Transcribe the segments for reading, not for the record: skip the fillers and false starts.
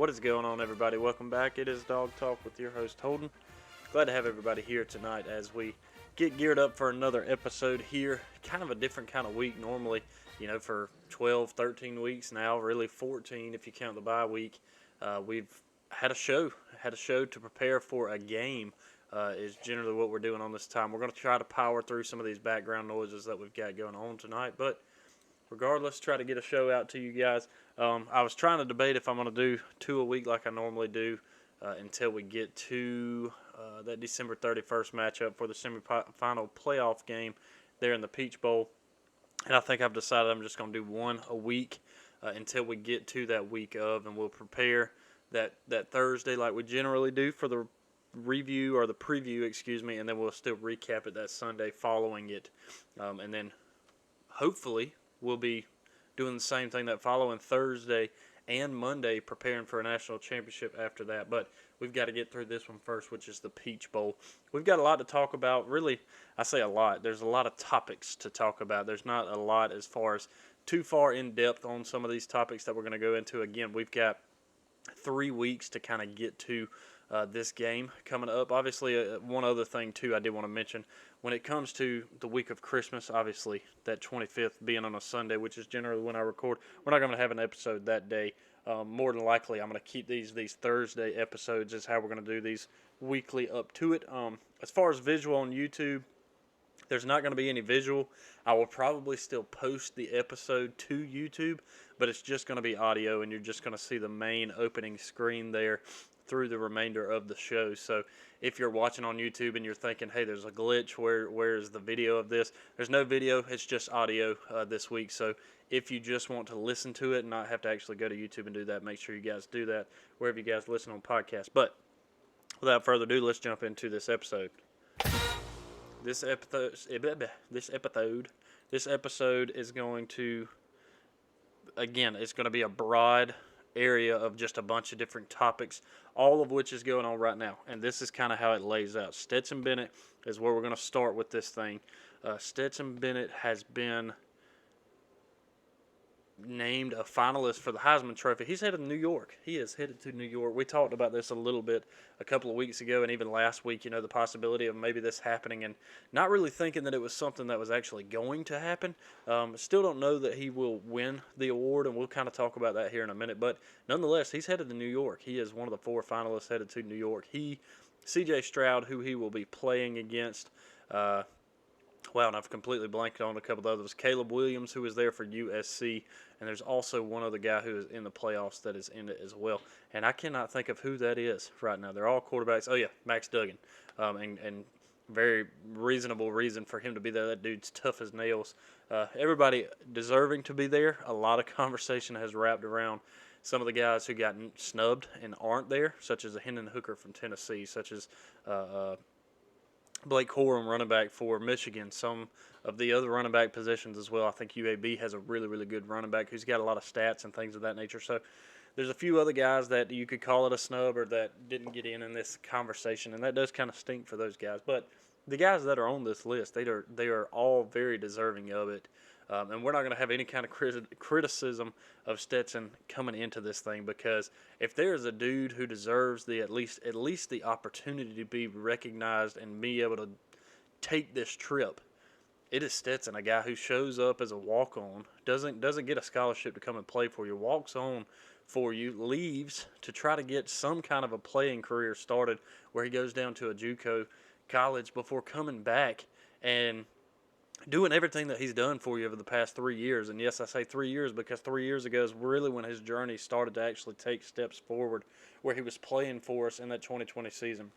What is going on, everybody? Welcome back. It is Dog Talk with your host, Holden. Glad to have everybody here tonight as we get geared up for another episode here. Kind of a different kind of week normally, for 12, 13 weeks now, really 14 if you count the bye week. We've had a show to prepare for a game is generally what we're doing on this time. We're going to try to power through some of these background noises that we've got going on tonight, but regardless, try to get a show out to you guys. I was trying to debate if I'm going to do 2 a week like I normally do until we get to that December 31st matchup for the semifinal playoff game there in the Peach Bowl. And I think I've decided I'm just going to do 1 a week until we get to that week of, and we'll prepare that Thursday like we generally do for the review or the preview, and then we'll still recap it that Sunday following it. And then hopefully we'll be doing the same thing that following Thursday and Monday, preparing for a national championship after that. But we've got to get through this one first, which is the Peach Bowl. We've got a lot to talk about. Really, I say a lot. There's a lot of topics to talk about. There's not a lot as far as too far in depth on some of these topics that we're going to go into. Again, we've got 3 weeks to kind of get to this game coming up. Obviously, one other thing, too, I did want to mention. When it comes to the week of Christmas, obviously, that 25th being on a Sunday, which is generally when I record, we're not going to have an episode that day. More than likely, I'm going to keep these Thursday episodes is how we're going to do these weekly up to it. As far as visual on YouTube, there's not going to be any visual. I will probably still post the episode to YouTube, but it's just going to be audio, and you're just going to see the main opening screen there through the remainder of the show. So if you're watching on YouTube and you're thinking, hey, there's a glitch, where is the video of this? There's no video, it's just audio this week. So if you just want to listen to it and not have to actually go to YouTube and do that, make sure you guys do that wherever you guys listen on podcasts. But without further ado, let's jump into this episode. This episode is going to, again, it's going to be a broad area of just a bunch of different topics, all of which is going on right now. And this is kind of how it lays out. Stetson Bennett is where we're going to start with this thing. Stetson Bennett has been named a finalist for the Heisman Trophy. He's headed to New York. He is headed to New York. We talked about this a little bit a couple of weeks ago and even last week, the possibility of maybe this happening, and not really thinking that it was something that was actually going to happen. Still don't know that he will win the award, and we'll kind of talk about that here in a minute. But nonetheless, he's headed to New York. He is one of the 4 finalists headed to New York. C.J. Stroud, who he will be playing against, wow, and I've completely blanked on a couple of others. Caleb Williams, who is there for USC, and there's also one other guy who is in the playoffs that is in it as well. And I cannot think of who that is right now. They're all quarterbacks. Oh, yeah, Max Duggan. And very reasonable reason for him to be there. That dude's tough as nails. Everybody deserving to be there. A lot of conversation has wrapped around some of the guys who got snubbed and aren't there, such as a Hendon Hooker from Tennessee, such as Blake Corum, running back for Michigan, some of the other running back positions as well. I think UAB has a really, really good running back who's got a lot of stats and things of that nature. So there's a few other guys that you could call it a snub or that didn't get in this conversation, and that does kind of stink for those guys. But the guys that are on this list, they are all very deserving of it. And we're not going to have any kind of criticism of Stetson coming into this thing, because if there is a dude who deserves at least the opportunity to be recognized and be able to take this trip, it is Stetson, a guy who shows up as a walk-on, doesn't get a scholarship to come and play for you, walks on for you, leaves to try to get some kind of a playing career started where he goes down to a JUCO college before coming back and doing everything that he's done for you over the past 3 years. And yes, I say 3 years because 3 years ago is really when his journey started to actually take steps forward, where he was playing for us in that 2020 season,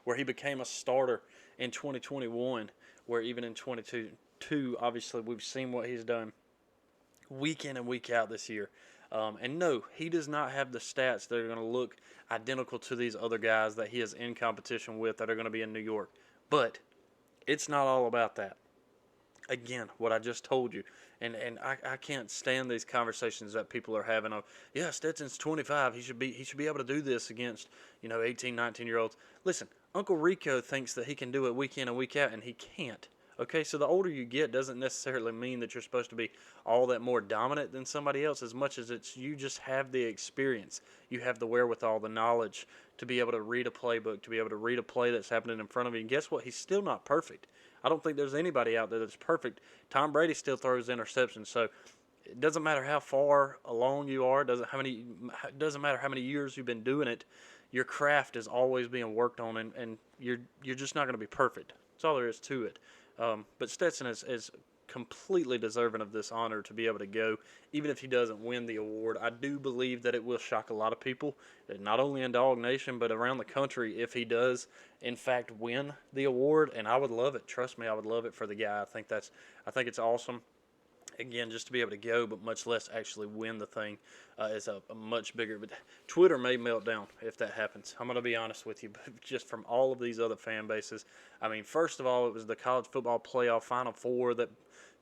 where he became a starter in 2021, where even in 2022, obviously we've seen what he's done week in and week out this year. And no, he does not have the stats that are going to look identical to these other guys that he is in competition with that are going to be in New York. But it's not all about that. Again, what I just told you, and I can't stand these conversations that people are having of, yeah, Stetson's 25, he should be able to do this against 18, 19-year-olds. Listen, Uncle Rico thinks that he can do it week in and week out, and he can't. Okay, so the older you get doesn't necessarily mean that you're supposed to be all that more dominant than somebody else, as much as it's you just have the experience. You have the wherewithal, the knowledge to be able to read a playbook, to be able to read a play that's happening in front of you. And guess what? He's still not perfect. I don't think there's anybody out there that's perfect. Tom Brady still throws interceptions, so it doesn't matter how far along you are. Doesn't matter how many years you've been doing it. Your craft is always being worked on, and you're just not going to be perfect. That's all there is to it. But Stetson is completely deserving of this honor to be able to go, even if he doesn't win the award. I do believe that it will shock a lot of people, not only in Dog Nation, but around the country if he does, in fact, win the award. And I would love it. Trust me, I would love it for the guy. I think it's awesome. Again, just to be able to go, but much less actually win the thing, is a much bigger. But Twitter may melt down if that happens. I'm going to be honest with you, but just from all of these other fan bases, I mean, first of all, it was the college football playoff Final Four that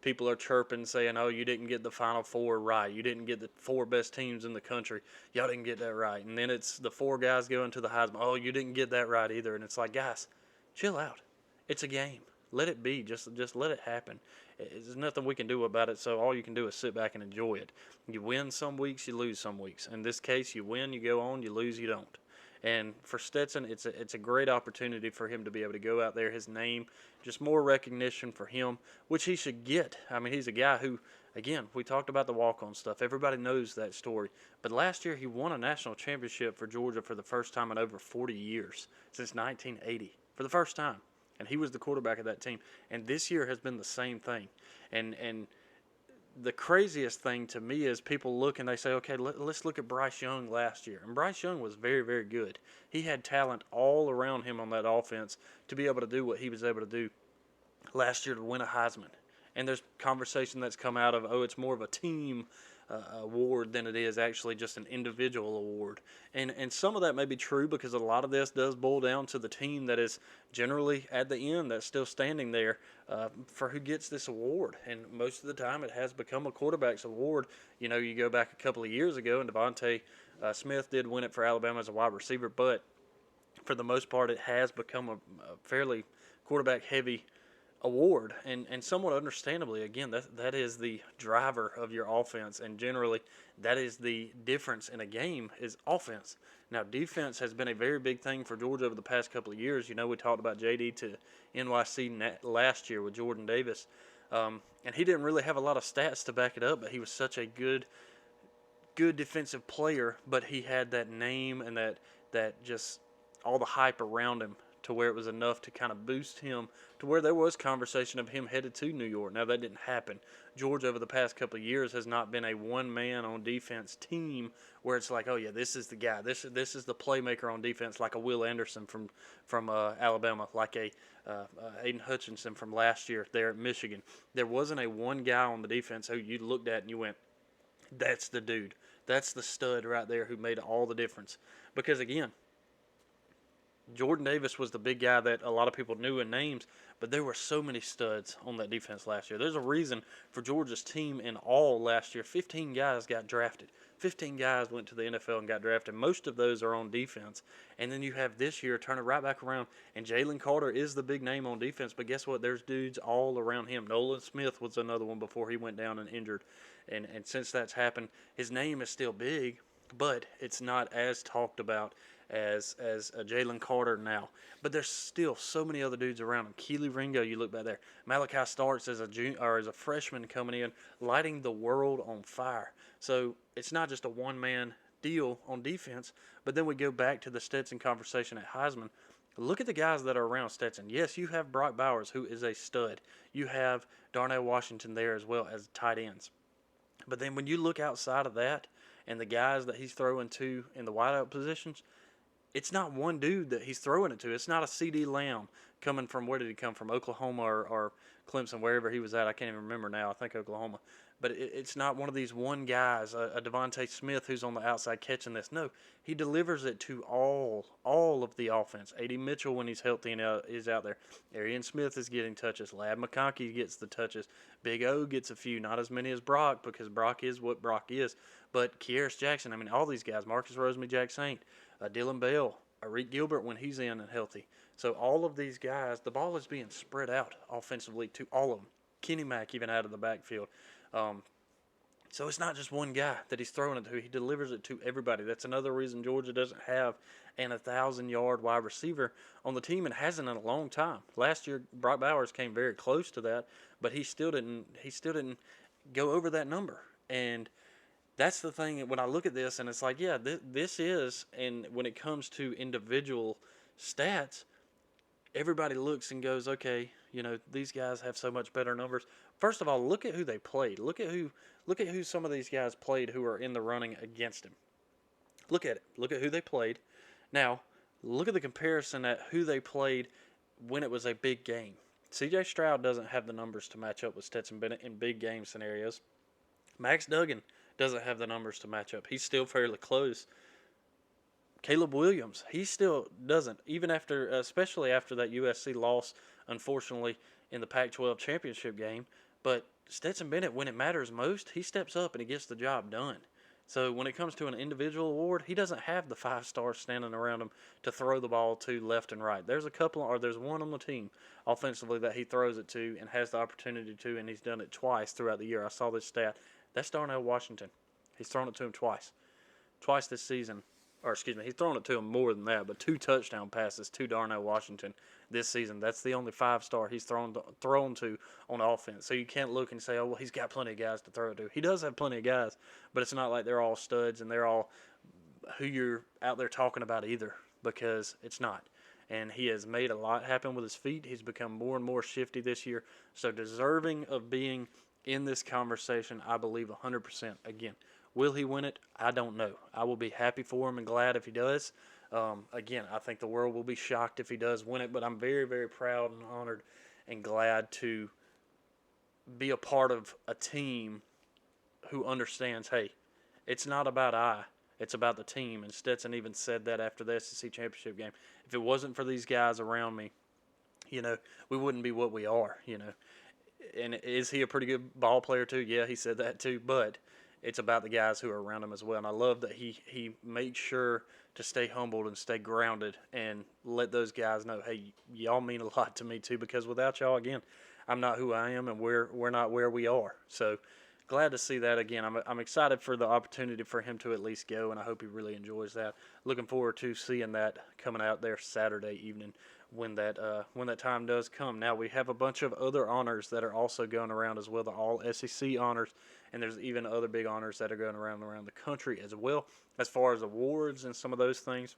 people are chirping, saying, "Oh, you didn't get the Final Four right. You didn't get the 4 best teams in the country. Y'all didn't get that right." And then it's the 4 guys going to the Heisman. "Oh, you didn't get that right either." And it's like, guys, chill out. It's a game. Let it be. Just let it happen. There's nothing we can do about it, so all you can do is sit back and enjoy it. You win some weeks, you lose some weeks. In this case, you win, you go on, you lose, you don't. And for Stetson, it's a great opportunity for him to be able to go out there. His name, just more recognition for him, which he should get. I mean, he's a guy who, again, we talked about the walk-on stuff. Everybody knows that story. But last year, he won a national championship for Georgia for the first time in over 40 years, since 1980, for the first time. And he was the quarterback of that team. And this year has been the same thing. And the craziest thing to me is people look and they say, okay, let's look at Bryce Young last year. And Bryce Young was very, very good. He had talent all around him on that offense to be able to do what he was able to do last year to win a Heisman. And there's conversation that's come out of, it's more of a team award than it is actually just an individual award. And some of that may be true because a lot of this does boil down to the team that is generally at the end that's still standing there for who gets this award. And most of the time it has become a quarterback's award. You know, you go back a couple of years ago and Devontae Smith did win it for Alabama as a wide receiver, but for the most part it has become a fairly quarterback-heavy award, and somewhat understandably. Again, that is the driver of your offense, and generally that is the difference in a game is offense. Now, defense has been a very big thing for Georgia over the past couple of years. You know, we talked about JD to NYC last year with Jordan Davis, and he didn't really have a lot of stats to back it up, but he was such a good defensive player, but he had that name and that just all the hype around him to where it was enough to kind of boost him to where there was conversation of him headed to New York. Now, that didn't happen. Georgia over the past couple of years has not been a one-man on defense team where it's like, oh yeah, this is the guy. This is the playmaker on defense, like a Will Anderson from Alabama, like a Aiden Hutchinson from last year there at Michigan. There wasn't a one guy on the defense who you looked at and you went, that's the dude. That's the stud right there who made all the difference. Because again, Jordan Davis was the big guy that a lot of people knew in names, but there were so many studs on that defense last year. There's a reason for Georgia's team in all last year. 15 guys got drafted. 15 guys went to the NFL and got drafted. Most of those are on defense. And then you have this year turn it right back around, and Jalen Carter is the big name on defense, but guess what? There's dudes all around him. Nolan Smith was another one before he went down and injured. And since that's happened, his name is still big, but it's not as talked about as Jalen Carter now. But there's still so many other dudes around him. Keely Ringo, you look back there. Malachi Starks as a freshman coming in, lighting the world on fire. So it's not just a one-man deal on defense, but then we go back to the Stetson conversation at Heisman. Look at the guys that are around Stetson. Yes, you have Brock Bowers, who is a stud. You have Darnell Washington there as well as tight ends. But then when you look outside of that and the guys that he's throwing to in the wideout positions, it's not one dude that he's throwing it to. It's not a C.D. Lamb coming from, where did he come from, Oklahoma or Clemson, wherever he was at. I can't even remember now. I think Oklahoma. But it's not one of these one guys, a Devontae Smith who's on the outside catching this. No, he delivers it to all of the offense. A.D. Mitchell, when he's healthy and is out there. Arian Smith is getting touches. Lad McConkey gets the touches. Big O gets a few, not as many as Brock, because Brock is what Brock is. But Kearis Jackson, I mean, all these guys, Marcus Rosemy, Jack Saint, Dylan Bell, Arik Gilbert when he's in and healthy. So all of these guys, the ball is being spread out offensively to all of them. Kenny Mack even out of the backfield. Um, so it's not just one guy that he's throwing it to. He delivers it to everybody. That's another reason Georgia doesn't have an 1,000-yard wide receiver on the team and hasn't in a long time. Last year, Brock Bowers came very close to that, but he still didn't go over that number. And that's the thing when I look at this, and it's like, yeah, this is, and when it comes to individual stats, everybody looks and goes, okay, these guys have so much better numbers. First of all, look at who they played. Look at who some of these guys played who are in the running against him. Look at it. Look at who they played. Now, look at the comparison at who they played when it was a big game. C.J. Stroud doesn't have the numbers to match up with Stetson Bennett in big game scenarios. Max Duggan doesn't have the numbers to match up. He's still fairly close. Caleb Williams, he still doesn't, even after, especially after that USC loss, unfortunately, in the Pac-12 championship game. But Stetson Bennett, when it matters most, he steps up and he gets the job done. So when it comes to an individual award, he doesn't have the 5 stars standing around him to throw the ball to left and right. There's there's one on the team offensively that he throws it to and has the opportunity to, and he's done it twice throughout the year. I saw this stat. That's Darnell Washington. He's thrown it to him twice. Twice this season. Or excuse me, he's thrown it to him more than that, but 2 touchdown passes to Darnell Washington this season. That's the only 5-star he's thrown to on offense. So you can't look and say, oh, well, he's got plenty of guys to throw it to. He does have plenty of guys, but it's not like they're all studs and they're all who you're out there talking about either, because it's not. And he has made a lot happen with his feet. He's become more and more shifty this year. So deserving of being in this conversation, I believe 100%. Again, will he win it? I don't know. I will be happy for him and glad if he does. Again, I think the world will be shocked if he does win it, but I'm very, very proud and honored and glad to be a part of a team who understands, hey, it's not about it's about the team. And Stetson even said that after the SEC championship game. If it wasn't for these guys around me, we wouldn't be what we are, And is he a pretty good ball player too? Yeah, he said that too, but it's about the guys who are around him as well. And I love that he makes sure to stay humbled and stay grounded and let those guys know, hey, y'all mean a lot to me too, because without y'all, again, I'm not who I am and we're not where we are. So glad to see that again. I'm excited for the opportunity for him to at least go, and I hope he really enjoys that. Looking forward to seeing that coming out there Saturday evening when that time does come. Now we have a bunch of other honors that are also going around as well, the All SEC honors, and there's even other big honors that are going around the country as well, as far as awards and some of those things.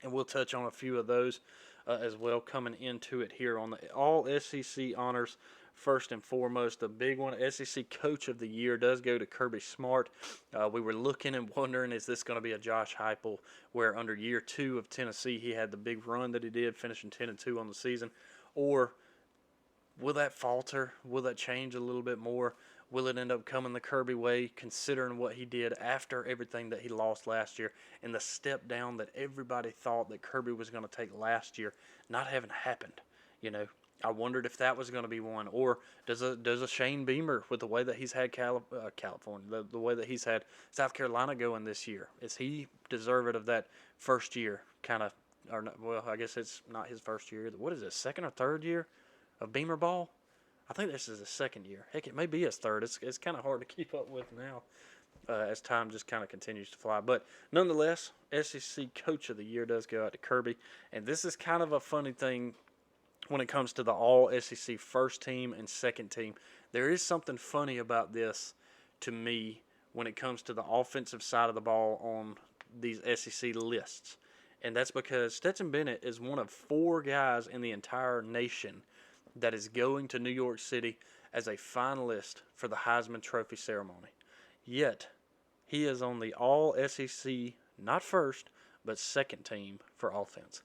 And we'll touch on a few of those as well coming into it here on the All SEC honors. First and foremost, the big one, SEC Coach of the Year, does go to Kirby Smart. We were looking and wondering, is this going to be a Josh Heupel, where under year 2 of Tennessee, he had the big run that he did, finishing 10-2 on the season, or will that falter? Will that change a little bit more? Will it end up coming the Kirby way, considering what he did after everything that he lost last year and the step down that everybody thought that Kirby was going to take last year not having happened? I wondered if that was going to be one, or does a Shane Beamer, with the way that he's had California, the way that he's had South Carolina going this year, is he deserving of that first year kind of, or not, well, I guess it's not his first year. What is it, second or third year of Beamer ball? I think this is his second year. Heck, it may be his third. It's kind of hard to keep up with now as time just kind of continues to fly. But nonetheless, SEC Coach of the Year does go out to Kirby, and this is kind of a funny thing. When it comes to the All SEC first team and second team, there is something funny about this to me when it comes to the offensive side of the ball on these SEC lists. And that's because Stetson Bennett is one of 4 guys in the entire nation that is going to New York City as a finalist for the Heisman Trophy ceremony. Yet, he is on the All SEC, not first, but second team for offense.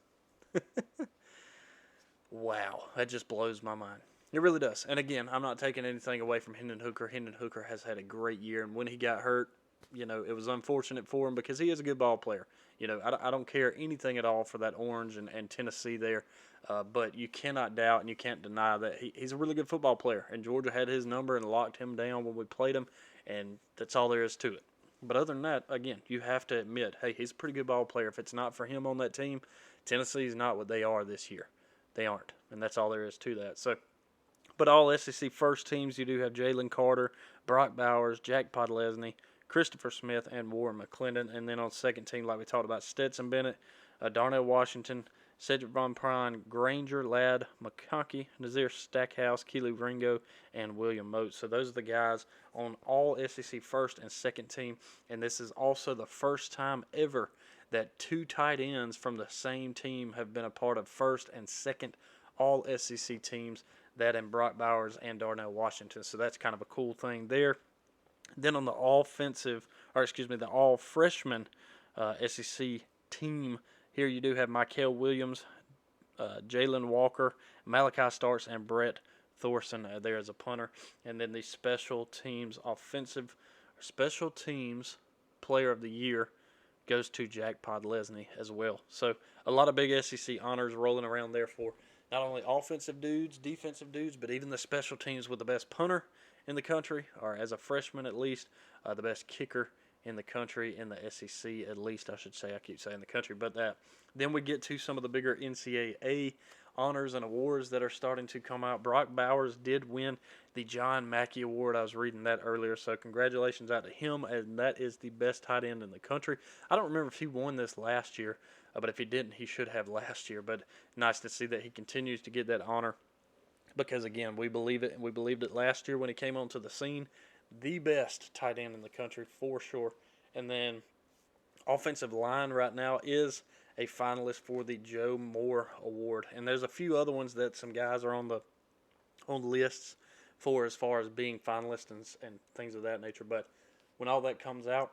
Wow, that just blows my mind. It really does. And again, I'm not taking anything away from Hendon Hooker. Hendon Hooker has had a great year, and when he got hurt, it was unfortunate for him because he is a good ball player. I don't care anything at all for that Orange and Tennessee there, but you cannot doubt and you can't deny that he's a really good football player, and Georgia had his number and locked him down when we played him, and that's all there is to it. But other than that, again, you have to admit, hey, he's a pretty good ball player. If it's not for him on that team, Tennessee's not what they are this year. They aren't, and that's all there is to that. So, but all SEC first teams, you do have Jalen Carter, Brock Bowers, Jack Podlesny, Christopher Smith, and Warren McClendon. And then on second team, like we talked about, Stetson Bennett, Darnell Washington, Cedric Von Prine, Granger, Ladd, McConkey, Nazir Stackhouse, Keely Ringo, and William Moats. So those are the guys on all SEC first and second team. And this is also the first time ever that two tight ends from the same team have been a part of first and second all SEC teams, that and Brock Bowers and Darnell Washington. So that's kind of a cool thing there. Then on the the all freshman SEC team, here you do have Michael Williams, Jalen Walker, Malachi Starks, and Brett Thorson there as a punter. And then the special teams player of the year goes to Jack Podlesny as well. So a lot of big SEC honors rolling around there for not only offensive dudes, defensive dudes, but even the special teams with the best punter in the country, or as a freshman at least, the best kicker in the country, in the SEC at least, I should say. I keep saying the country, but that. Then we get to some of the bigger NCAA honors and awards that are starting to come out. Brock Bowers did win the John Mackey Award. I was reading that earlier, so congratulations out to him, and that is the best tight end in the country. I don't remember if he won this last year, but if he didn't, he should have last year. But nice to see that he continues to get that honor because, again, we believe it, and we believed it last year when he came onto the scene. The best tight end in the country for sure. And then offensive line right now is a finalist for the Joe Moore Award. And there's a few other ones that some guys are on the lists for as far as being finalists and things of that nature. But when all that comes out,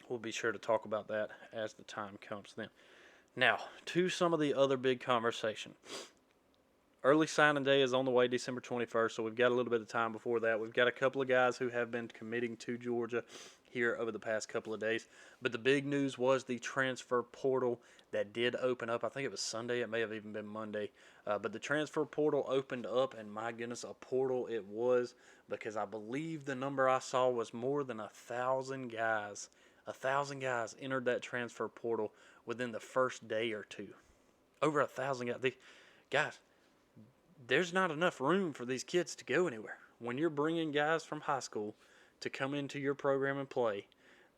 we'll be sure to talk about that as the time comes then. Now, to some of the other big conversation. Early signing day is on the way, December 21st, so we've got a little bit of time before that. We've got a couple of guys who have been committing to Georgia here over the past couple of days. But the big news was the transfer portal that did open up. I think it was Sunday. It may have even been Monday. But the transfer portal opened up, and my goodness, a portal it was, because I believe the number I saw was more than 1,000 guys. 1,000 guys entered that transfer portal within the first day or two. Over 1,000 guys. Guys, there's not enough room for these kids to go anywhere. When you're bringing guys from high school to come into your program and play,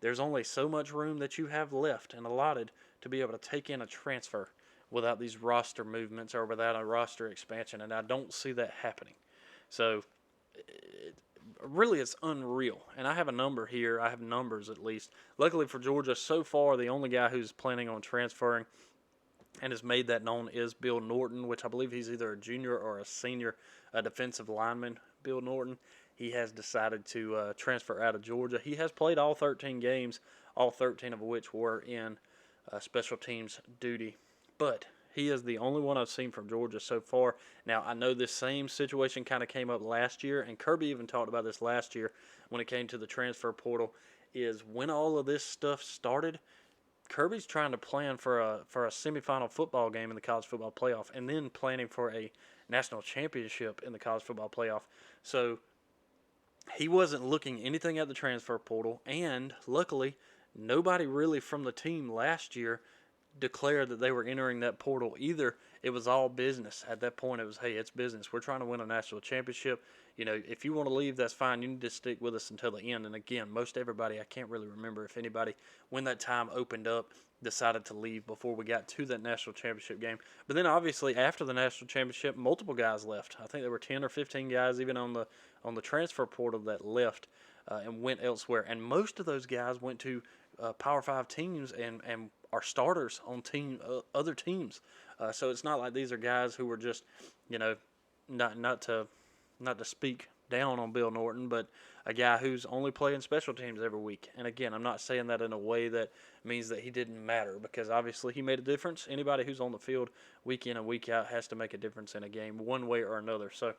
there's only so much room that you have left and allotted to be able to take in a transfer without these roster movements or without a roster expansion, and I don't see that happening. So, really, it's unreal. And I have a number here. I have numbers at least. Luckily for Georgia, so far, the only guy who's planning on transferring and has made that known is Bill Norton, which I believe he's either a junior or a senior defensive lineman. Bill Norton, he has decided to transfer out of Georgia. He has played all 13 games, all 13 of which were in special teams duty. But he is the only one I've seen from Georgia so far. Now, I know this same situation kind of came up last year, and Kirby even talked about this last year when it came to the transfer portal, is when all of this stuff started, Kirby's trying to plan for a semifinal football game in the college football playoff, and then planning for a national championship in the college football playoff. So he wasn't looking anything at the transfer portal, and luckily, nobody really from the team last year declared that they were entering that portal either. It was all business. At that point, it was, hey, it's business. We're trying to win a national championship. You know, if you want to leave, that's fine. You need to stick with us until the end. And again, most everybody, I can't really remember if anybody, when that time opened up, decided to leave before we got to that national championship game. But then obviously after the national championship, multiple guys left. I think there were 10 or 15 guys even on the transfer portal that left and went elsewhere. And most of those guys went to Power 5 teams and are starters on other teams. So it's not like these are guys who were just, you know, not to speak down on Bill Norton, but a guy who's only playing special teams every week. And again, I'm not saying that in a way that means that he didn't matter, because obviously he made a difference. Anybody who's on the field week in and week out has to make a difference in a game one way or another. So,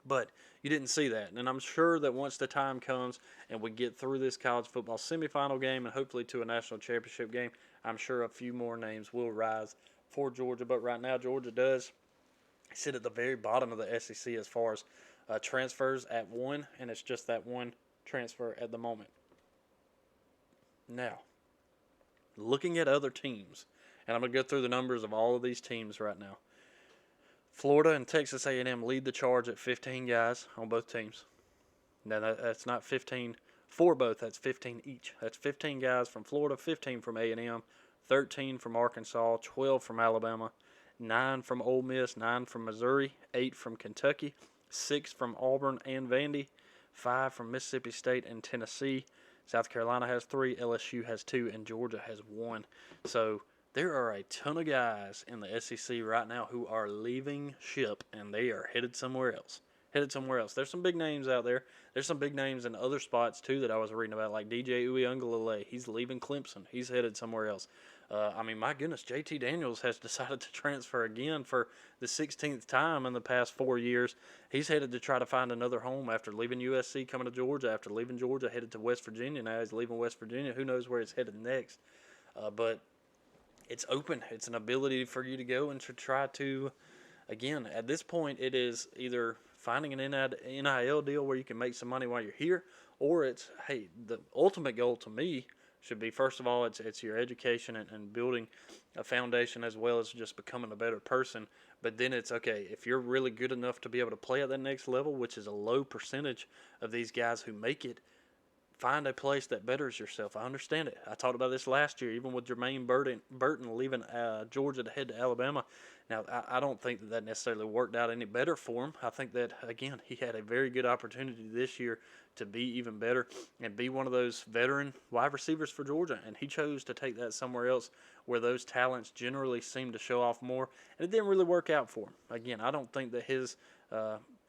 but you didn't see that. And I'm sure that once the time comes and we get through this college football semifinal game and hopefully to a national championship game, I'm sure a few more names will rise for Georgia. But right now, Georgia does sit at the very bottom of the SEC as far as transfers at 1, and it's just that one transfer at the moment. Now, looking at other teams, and I'm going to go through the numbers of all of these teams right now. Florida and Texas A&M lead the charge at 15 guys on both teams. Now, that's not 15 for both. That's 15 each. That's 15 guys from Florida, 15 from A&M, 13 from Arkansas, 12 from Alabama, 9 from Ole Miss, 9 from Missouri, 8 from Kentucky, 6 from Auburn and Vandy, 5 from Mississippi State and Tennessee. South Carolina has 3, LSU has 2, and Georgia has 1. So there are a ton of guys in the SEC right now who are leaving ship, and they are headed somewhere else. There's some big names out there. There's some big names in other spots, too, that I was reading about, like DJ Uiagalelei. He's leaving Clemson. He's headed somewhere else. My goodness, JT Daniels has decided to transfer again for the 16th time in the past 4 years. He's headed to try to find another home after leaving USC, coming to Georgia. After leaving Georgia, headed to West Virginia. Now he's leaving West Virginia. Who knows where he's headed next? But it's open. It's an ability for you to go and to try to, again, at this point, it is either finding an NIL deal where you can make some money while you're here, or it's, hey, the ultimate goal to me should be, first of all, it's your education and building a foundation as well as just becoming a better person. But then it's, okay, if you're really good enough to be able to play at that next level, which is a low percentage of these guys who make it, find a place that betters yourself. I understand it. I talked about this last year, even with Jermaine Burton leaving Georgia to head to Alabama. Now, I don't think that necessarily worked out any better for him. I think that, again, he had a very good opportunity this year to be even better and be one of those veteran wide receivers for Georgia. And he chose to take that somewhere else where those talents generally seem to show off more. And it didn't really work out for him. Again, I don't think that his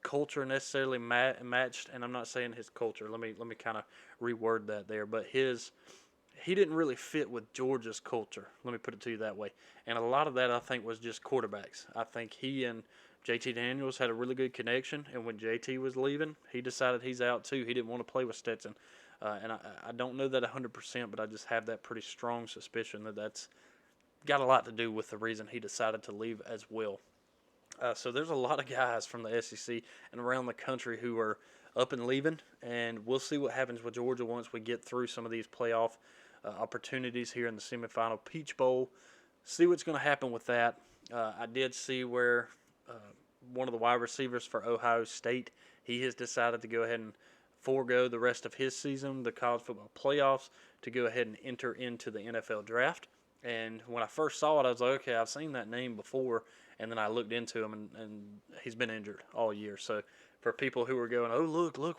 culture necessarily matched, and I'm not saying his culture. Let me kind of reword that there, but he didn't really fit with Georgia's culture. Let me put it to you that way. And a lot of that, I think, was just quarterbacks. I think he and JT Daniels had a really good connection, and when JT was leaving, he decided he's out too. He didn't want to play with Stetson. And I don't know that 100%, but I just have that pretty strong suspicion that that's got a lot to do with the reason he decided to leave as well. So there's a lot of guys from the SEC and around the country who are up and leaving, and we'll see what happens with Georgia once we get through some of these playoff opportunities here in the semifinal Peach Bowl. See what's going to happen with that. I did see where one of the wide receivers for Ohio State, he has decided to go ahead and forego the rest of his season, the college football playoffs, to go ahead and enter into the NFL draft. And when I first saw it, I was like, okay, I've seen that name before. And then I looked into him, and he's been injured all year. So for people who are going, oh, look,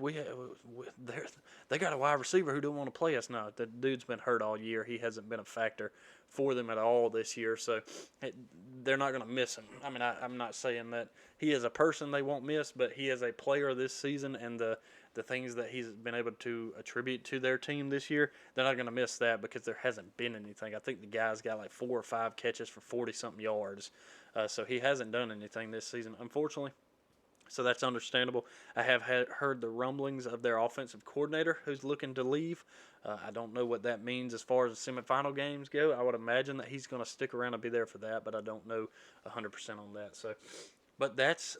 they got a wide receiver who don't want to play us. No, the dude's been hurt all year. He hasn't been a factor for them at all this year. So they're not going to miss him. I mean, I'm not saying that he is a person they won't miss, but he is a player this season, and the things that he's been able to attribute to their team this year, they're not going to miss that because there hasn't been anything. I think the guy's got like 4 or 5 catches for 40-something yards. So he hasn't done anything this season, unfortunately. So that's understandable. I have heard the rumblings of their offensive coordinator who's looking to leave. I don't know what that means as far as the semifinal games go. I would imagine that he's going to stick around and be there for that, but I don't know 100% on that. So, but that's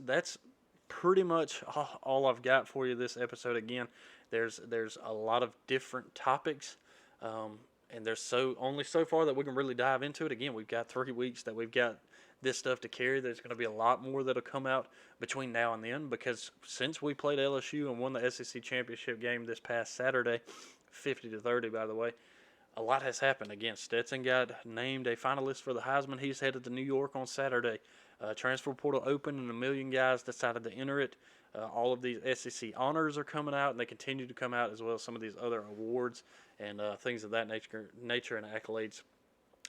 pretty much all I've got for you this episode. Again, there's a lot of different topics, and there's only so far that we can really dive into it. Again, we've got 3 weeks that we've got this stuff to carry. There's going to be a lot more that'll come out between now and then, because since we played LSU and won the SEC championship game this past Saturday, 50-30 by the way, a lot has happened. Again, Stetson got named a finalist for the Heisman. He's headed to New York on Saturday. Transfer portal opened and 1 million guys decided to enter it. All of these SEC honors are coming out, and they continue to come out, as well as some of these other awards and things of that nature and accolades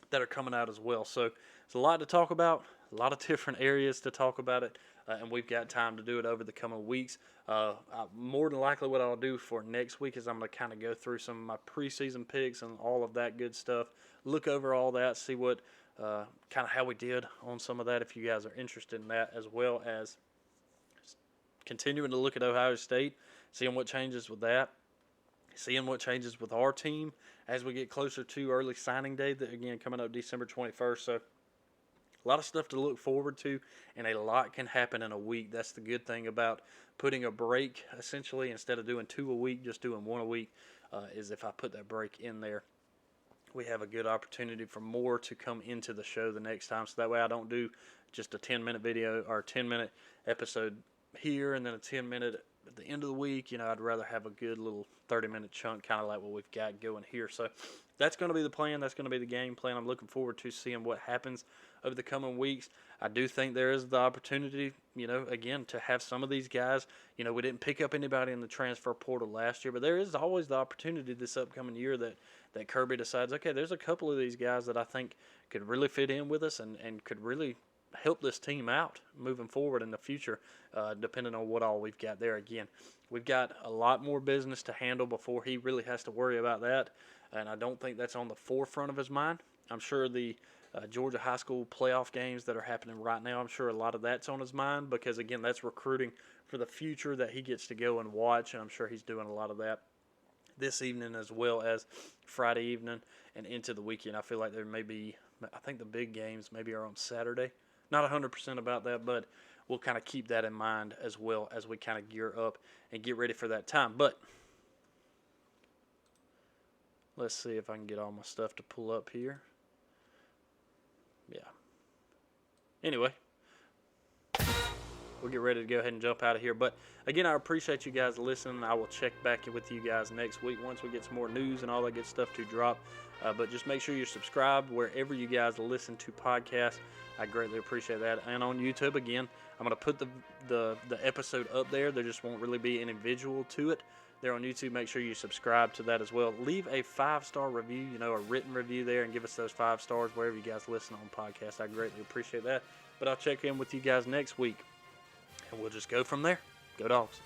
that are coming out as well. So it's a lot to talk about, a lot of different areas to talk about it, and we've got time to do it over the coming weeks. More than likely what I'll do for next week is I'm going to kind of go through some of my preseason picks and all of that good stuff, look over all that, see what kind of how we did on some of that if you guys are interested in that, as well as continuing to look at Ohio State, seeing what changes with that, seeing what changes with our team as we get closer to early signing day, that again coming up December 21st. So a lot of stuff to look forward to, and a lot can happen in a week. That's the good thing about putting a break, essentially, instead of doing 2 a week, just doing 1 a week, is if I put that break in there. we have a good opportunity for more to come into the show the next time. So that way I don't do just a 10-minute video or a 10-minute episode here and then a 10-minute at the end of the week. You know, I'd rather have a good little 30-minute chunk, kind of like what we've got going here. So that's going to be the plan. That's going to be the game plan. I'm looking forward to seeing what happens over the coming weeks. I do think there is the opportunity, you know, again, to have some of these guys. You know, we didn't pick up anybody in the transfer portal last year, but there is always the opportunity this upcoming year that Kirby decides, okay, there's a couple of these guys that I think could really fit in with us and could really help this team out moving forward in the future, depending on what all we've got there. Again, we've got a lot more business to handle before he really has to worry about that, and I don't think that's on the forefront of his mind. I'm sure the Georgia high school playoff games that are happening right now, I'm sure a lot of that's on his mind because, again, that's recruiting for the future that he gets to go and watch, and I'm sure he's doing a lot of that this evening as well as Friday evening and into the weekend. I feel like there may be, I think the big games maybe are on Saturday. Not 100% about that, but we'll kind of keep that in mind as well as we kind of gear up and get ready for that time. But let's see if I can get all my stuff to pull up here. Yeah. Anyway, we'll get ready to go ahead and jump out of here. But again, I appreciate you guys listening. I will check back with you guys next week once we get some more news and all that good stuff to drop. But just make sure you're subscribed wherever you guys listen to podcasts. I greatly appreciate that. And on YouTube, again, I'm going to put the episode up there. There just won't really be any visual to it. There on YouTube, make sure you subscribe to that as well. Leave a 5-star review, you know, a written review there, and give us those 5 stars wherever you guys listen on podcasts. I greatly appreciate that. But I'll check in with you guys next week, and we'll just go from there. Go Dogs.